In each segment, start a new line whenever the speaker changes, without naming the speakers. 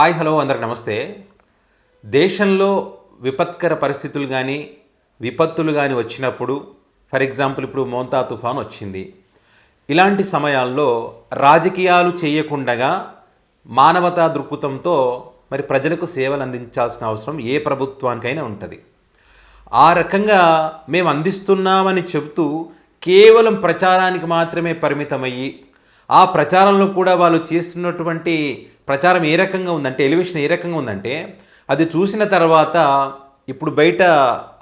Hi hello అందరికి నమస్తే. దేశంలో విపత్కర పరిస్థితులు కానీ విపత్తులు కానీ వచ్చినప్పుడు, ఫర్ ఎగ్జాంపుల్ ఇప్పుడు మోంతా తుఫాన్ వచ్చింది. ఇలాంటి సమయాల్లో రాజకీయాలు చేయకుండగా మానవతా దృక్పథంతో మరి ప్రజలకు సేవలు అందించాల్సిన అవసరం ఏ ప్రభుత్వానికైనా ఉంటుంది. ఆ రకంగా మేము అందిస్తున్నామని చెబుతూ కేవలం ప్రచారానికి మాత్రమే పరిమితమయ్యి, ఆ ప్రచారంలో కూడా వాళ్ళు చేస్తున్నటువంటి ప్రచారం ఏ రకంగా ఉందంటే, ఎలివేషన్ ఏ రకంగా ఉందంటే, అది చూసిన తర్వాత ఇప్పుడు బయట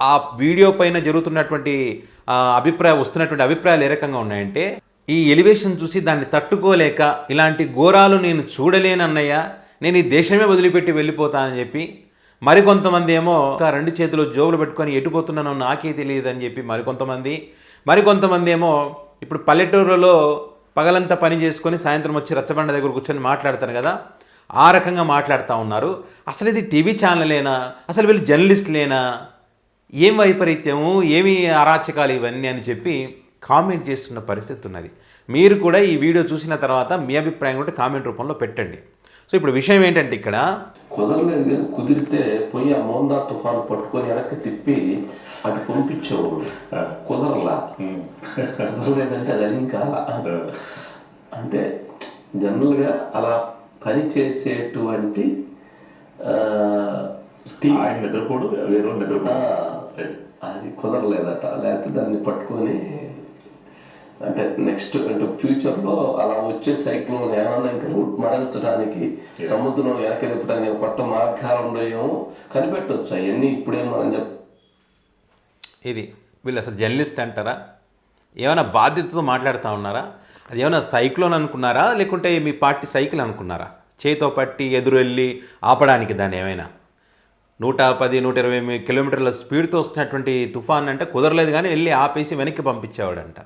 ఆ వీడియో పైన జరుగుతున్నటువంటి వస్తున్నటువంటి అభిప్రాయాలు ఏ రకంగా ఉన్నాయంటే, ఈ ఎలివేషన్ చూసి దాన్ని తట్టుకోలేక ఇలాంటి ఘోరాలు నేను చూడలేనన్నయ్య, నేను ఈ దేశమే వదిలిపెట్టి వెళ్ళిపోతానని చెప్పి, మరికొంతమంది ఏమో రెండు చేతులు జోబులు పెట్టుకొని ఎటుపోతున్నానో నాకే తెలియదని చెప్పి మరికొంతమంది ఏమో ఇప్పుడు పల్లెటూరులో పగలంతా పని చేసుకొని సాయంత్రం వచ్చి రచ్చబండ దగ్గర కూర్చొని మాట్లాడతాను కదా, ఆ రకంగా మాట్లాడుతూ ఉన్నారు. అసలు ఇది టీవీ ఛానలేనా, అసలు వీళ్ళు జర్నలిస్టులేనా, ఏం వైపరీత్యము, ఏమి అరాచకాలు ఇవన్నీ అని చెప్పి కామెంట్ చేస్తున్న పరిస్థితి ఉన్నది. మీరు కూడా ఈ వీడియో చూసిన తర్వాత మీ అభిప్రాయం కూడా కామెంట్ రూపంలో పెట్టండి. సో ఇప్పుడు విషయం ఏంటంటే, ఇక్కడ
కుదరలేదు కానీ కుదిరితే పోయి ఆ మోందా తుఫాను పట్టుకొని వెనక్కి తిప్పి అటు పంపించేవాడు. కుదరలేదంటే అది ఇంకా అంటే జనరల్గా అలా పని చేసేటువంటి అది కుదరలేదట. లేకపోతే దాన్ని పట్టుకొని అంటే నెక్స్ట్ అంటే ఫ్యూచర్లో అలా వచ్చే సైక్లోన్ ఏమన్నా ఇంకా రూట్ మరల్చడానికి సముద్రం వెనక్కి తిప్పడానికి కొత్త మార్గాలు ఉండేమో కనిపెట్టవచ్చు. అవన్నీ ఇప్పుడేం మనం
ఇది వీళ్ళు అసలు జర్నలిస్ట్ అంటారా, ఏమైనా బాధ్యతతో మాట్లాడుతూ ఉన్నారా, అది ఏమైనా సైక్లోన్ అనుకున్నారా, లేకుంటే మీ పార్టీ సైకిల్ అనుకున్నారా, చేతితో పట్టి ఎదురు వెళ్ళి ఆపడానికి దాన్ని ఏమైనా 110-120 కిలోమీటర్ల స్పీడ్తో వస్తున్నటువంటి తుఫాన్ అంటే కుదరలేదు కానీ వెళ్ళి ఆపేసి వెనక్కి పంపించేవాడంట.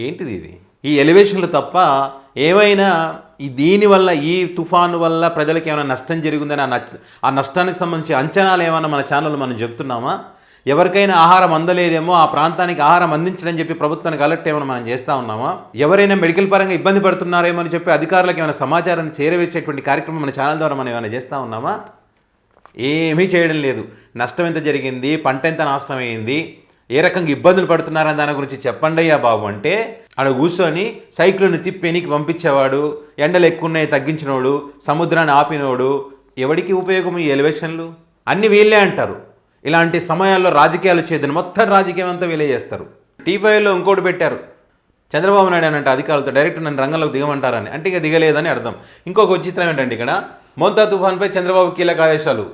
ఏంటిది ఇది? ఈ ఎలివేషన్లు తప్ప ఏమైనా దీనివల్ల, ఈ తుఫాను వల్ల ప్రజలకు ఏమైనా నష్టం జరిగిందని ఆ నష్టానికి సంబంధించి అంచనాలు ఏమైనా మన ఛానల్లో మనం చెప్తున్నామా? ఎవరికైనా ఆహారం అందలేదేమో ఆ ప్రాంతానికి ఆహారం అందించడం చెప్పి ప్రభుత్వానికి అలర్ట్ ఏమైనా మనం చేస్తూ ఉన్నామా? ఎవరైనా మెడికల్ పరంగా ఇబ్బంది పడుతున్నారేమో అని చెప్పి అధికారులకు ఏమైనా సమాచారాన్ని చేరవేసేటువంటి కార్యక్రమం మన ఛానల్ ద్వారా మనం ఏమైనా చేస్తూ ఉన్నామా? ఏమీ చేయడం లేదు. నష్టం ఎంత జరిగింది, పంట ఎంత నాశనం అయింది, ఏ రకంగా ఇబ్బందులు పడుతున్నారని దాని గురించి చెప్పండి అయ్యా బాబు అంటే, ఆడ కూర్చొని సైక్లోన్ తిప్పేనికి పంపించేవాడు, ఎండలు ఎక్కువ ఉన్నాయి తగ్గించినోడు, సముద్రాన్ని ఆపినోడు, ఎవడికి ఉపయోగం ఈ ఎలివేషన్లు? అన్నీ వీళ్ళే అంటారు. ఇలాంటి సమయాల్లో రాజకీయాలు చేయదని మొత్తం రాజకీయం అంతా వీళ్ళే చేస్తారు. టీవీలో ఇంకోటి పెట్టారు, చంద్రబాబు నాయుడు అని అంటే అధికారులతో డైరెక్ట్ నన్ను రంగంలోకి దిగమంటారని, అంటే ఇక దిగలేదని అర్థం. ఇంకొక విచిత్రం ఏంటంటే, ఇక్కడ మోంతా తుఫాన్పై చంద్రబాబు కీలక ఆదేశాలు.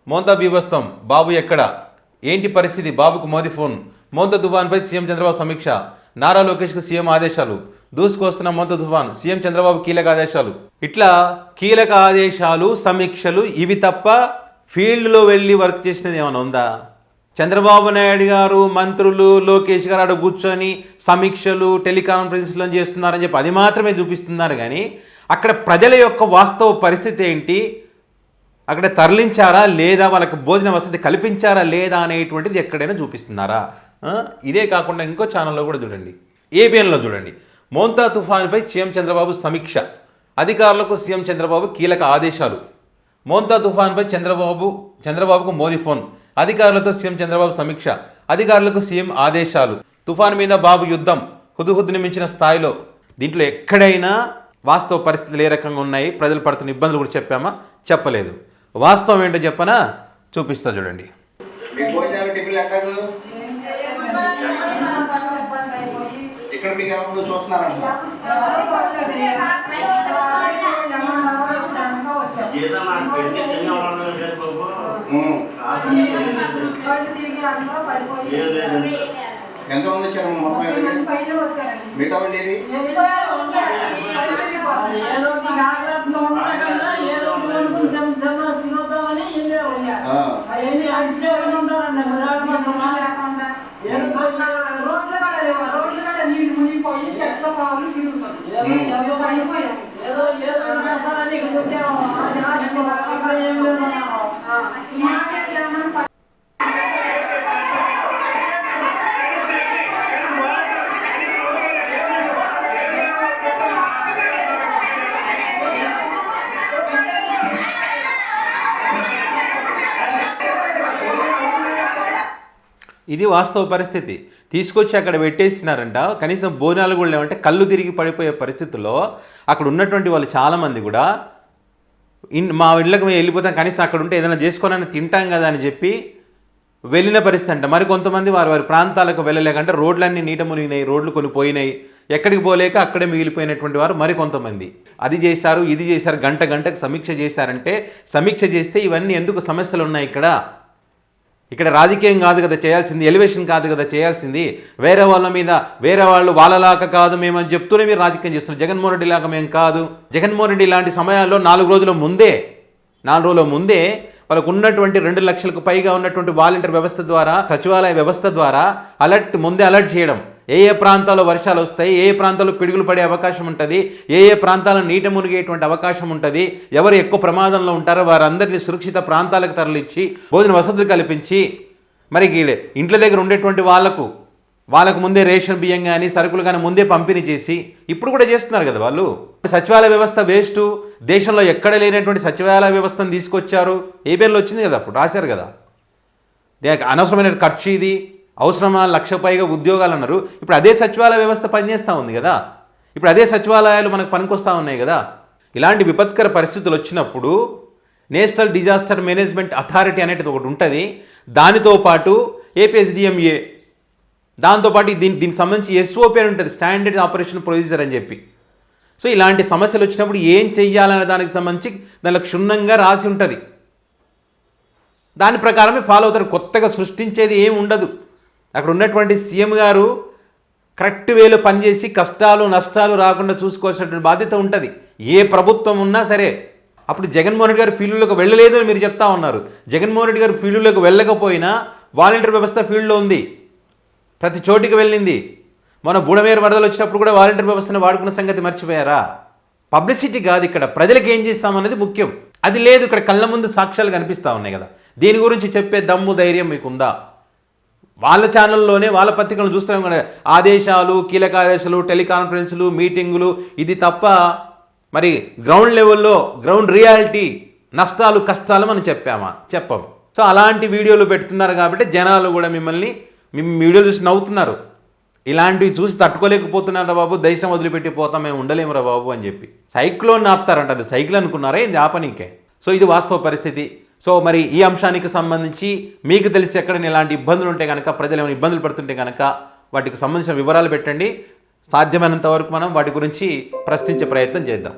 మోంతా బీభత్సం, బాబు ఎక్కడ, ఏంటి పరిస్థితి, బాబుకు మోదీ ఫోన్. మోంతా తుఫాన్పై సీఎం చంద్రబాబు సమీక్ష. నారా లోకేష్కు సీఎం ఆదేశాలు. దూసుకొస్తున్న మోంతా తుఫాన్, సీఎం చంద్రబాబు కీలక ఆదేశాలు. ఇట్లా కీలక ఆదేశాలు, సమీక్షలు, ఇవి తప్ప ఫీల్డ్లో వెళ్ళి వర్క్ చేసినది ఏమైనా ఉందా? చంద్రబాబు నాయుడు గారు, మంత్రులు, లోకేష్ గారు అక్కడ కూర్చొని సమీక్షలు, టెలికాన్ఫరెన్స్లో చేస్తున్నారని చెప్పి అది మాత్రమే చూపిస్తున్నారు. కానీ అక్కడ ప్రజల యొక్క వాస్తవ పరిస్థితి ఏంటి, అక్కడ తరలించారా లేదా, వాళ్ళకి భోజన వసతి కల్పించారా లేదా అనేటువంటిది ఎక్కడైనా చూపిస్తున్నారా? ఇదే కాకుండా ఇంకో ఛానల్లో కూడా చూడండి, ఏబిఎన్లో చూడండి, మోంతా తుఫాన్పై సీఎం చంద్రబాబు సమీక్ష, అధికారులకు సీఎం చంద్రబాబు కీలక ఆదేశాలు. మోంతా తుఫాన్పై చంద్రబాబుకు మోదీ ఫోన్, అధికారులతో సీఎం చంద్రబాబు సమీక్ష, అధికారులకు సీఎం ఆదేశాలు. తుఫాను మీద బాబు యుద్ధం, హుదుహుద్దుని మించిన స్థాయిలో. దీంట్లో ఎక్కడైనా వాస్తవ పరిస్థితులు ఏ రకంగా ఉన్నాయి, ప్రజలు పడుతున్న ఇబ్బందులు కూడా చెప్పామా? చెప్పలేదు. వాస్తవం ఏంటో చెప్పనా, చూపిస్తా చూడండి.
ఎంత మంది వచ్చారు? మిగతా
ఇది వాస్తవ పరిస్థితి. తీసుకొచ్చి అక్కడ పెట్టేసినారంట. కనీసం బోనాలు కూడా లేవంటే కళ్ళు తిరిగి పడిపోయే పరిస్థితుల్లో అక్కడ ఉన్నటువంటి వాళ్ళు చాలామంది కూడా మా ఇళ్ళకి మేము వెళ్ళిపోతాం, కనీసం అక్కడ ఉంటే ఏదైనా చేసుకోనని తింటాం కదా అని చెప్పి వెళ్ళిన పరిస్థితి అంట. మరి కొంతమంది వారి ప్రాంతాలకు వెళ్ళలేకంటే రోడ్లన్నీ నీట మునిగినాయి, రోడ్లు కొన్ని పోయినాయి, ఎక్కడికి పోలేక అక్కడే మిగిలిపోయినటువంటి వారు మరి కొంతమంది. అది చేశారు, ఇది చేశారు, గంటకు సమీక్ష చేశారంటే సమీక్ష చేస్తే ఇవన్నీ ఎందుకు సమస్యలు ఉన్నాయి ఇక్కడ రాజకీయం కాదు కదా చేయాల్సింది, ఎలివేషన్ కాదు కదా చేయాల్సింది. వేరే వాళ్ళ మీద వేరే వాళ్ళు వాళ్ళలాగా కాదు మేమని చెప్తూనే మీరు రాజకీయం చేస్తున్నారు. జగన్మోహన్ రెడ్డి లాగా మేము కాదు. జగన్మోహన్ రెడ్డి ఇలాంటి సమయాల్లో 4 రోజుల ముందే వాళ్ళకు ఉన్నటువంటి 2 లక్షలకు పైగా ఉన్నటువంటి వాలంటీర్ వ్యవస్థ ద్వారా, సచివాలయ వ్యవస్థ ద్వారా ముందే అలర్ట్ చేయడం. ఏ ప్రాంతాల్లో వర్షాలు వస్తాయి, ఏ ప్రాంతాల్లో పిడుగులు పడే అవకాశం ఉంటుంది, ఏ ప్రాంతాల్లో నీట మునిగేటువంటి అవకాశం ఉంటుంది, ఎవరు ఎక్కువ ప్రమాదంలో ఉంటారో వారందరినీ సురక్షిత ప్రాంతాలకు తరలించి భోజన వసతులు కల్పించి మరి ఇంట్ల దగ్గర ఉండేటువంటి వాళ్ళకు ముందే రేషన్ బియ్యం కానీ సరుకులు కానీ ముందే పంపిణీ చేసి ఇప్పుడు కూడా చేస్తున్నారు కదా వాళ్ళు. సచివాలయ వ్యవస్థ వేస్ట్, దేశంలో ఎక్కడ లేనటువంటి సచివాలయ వ్యవస్థను తీసుకొచ్చారు. ఏబిఎన్లో వచ్చింది కదా, అప్పుడు రాశారు కదా. అనవసరమైన ఖర్చు ఇది, అవసరమా 1,00,000 పైగా ఉద్యోగాలు అన్నారు. ఇప్పుడు అదే సచివాలయ వ్యవస్థ పనిచేస్తూ ఉంది కదా, ఇప్పుడు అదే సచివాలయాలు మనకు పనికొస్తూ ఉన్నాయి కదా. ఇలాంటి విపత్కర పరిస్థితులు వచ్చినప్పుడు నేషనల్ డిజాస్టర్ మేనేజ్మెంట్ అథారిటీ అనేటిది ఒకటి ఉంటుంది. దానితో పాటు ఏపీఎస్డిఎంఏ, దాంతోపాటు దీనికి సంబంధించి ఎస్ఓపి అని ఉంటుంది, స్టాండర్డ్ ఆపరేషన్ ప్రొసీజర్ అని చెప్పి. సో ఇలాంటి సమస్యలు వచ్చినప్పుడు ఏం చెయ్యాలనే దానికి సంబంధించి దానిలో క్షుణ్ణంగా రాసి ఉంటుంది. దాని ప్రకారమే ఫాలో అవుతారు. కొత్తగా సృష్టించేది ఏమి ఉండదు. అక్కడ ఉన్నటువంటి సీఎం గారు కరెక్ట్ వేలో పనిచేసి కష్టాలు నష్టాలు రాకుండా చూసుకోవాల్సినటువంటి బాధ్యత ఉంటుంది. ఏ ప్రభుత్వం ఉన్నా సరే. అప్పుడు జగన్మోహన్ రెడ్డి గారు ఫీల్డ్లోకి వెళ్ళలేదు అని మీరు చెప్తా ఉన్నారు. జగన్మోహన్ రెడ్డి గారు ఫీల్డ్లోకి వెళ్ళకపోయినా వాలంటీర్ వ్యవస్థ ఫీల్డ్లో ఉంది, ప్రతి చోటికి వెళ్ళింది. మన బుడమేరు వరదలు వచ్చినప్పుడు కూడా వాలంటీర్ వ్యవస్థను వాడుకున్న సంగతి మర్చిపోయారా? పబ్లిసిటీ కాదు ఇక్కడ, ప్రజలకు ఏం చేస్తామనేది ముఖ్యం. అది లేదు. ఇక్కడ కళ్ళ ముందు సాక్ష్యాలు కనిపిస్తూ ఉన్నాయి కదా. దీని గురించి చెప్పే దమ్ము ధైర్యం మీకుందా? వాళ్ళ ఛానల్లోనే వాళ్ళ పత్రికలను చూస్తాం కదా, ఆదేశాలు, కీలక ఆదేశాలు, టెలికాన్ఫరెన్సులు, మీటింగులు, ఇది తప్ప మరి గ్రౌండ్ లెవెల్లో గ్రౌండ్ రియాలిటీ నష్టాలు కష్టాలు మనం చెప్పం. సో అలాంటి వీడియోలు పెడుతున్నారు కాబట్టి జనాలు కూడా మిమ్మల్ని వీడియోలు చూసి నవ్వుతున్నారు. ఇలాంటివి చూసి తట్టుకోలేకపోతున్నారా బాబు, దేశం వదిలిపెట్టి పోతాం, మేము ఉండలేమురా బాబు అని చెప్పి. సైక్లోన్ ఆపుతారంట, అది సైకిల్ అనుకున్నారా ఇది ఆపనీకే? సో ఇది వాస్తవ పరిస్థితి. సో మరి ఈ అంశానికి సంబంధించి మీకు తెలిసి ఎక్కడైనా ఇలాంటి ఇబ్బందులు ఉంటే కనుక, ప్రజలు ఏమైనా ఇబ్బందులు పడుతుంటే కనుక వాటికి సంబంధించిన వివరాలు పెట్టండి. సాధ్యమైనంత వరకు మనం వాటి గురించి ప్రశ్నించే ప్రయత్నం చేద్దాం.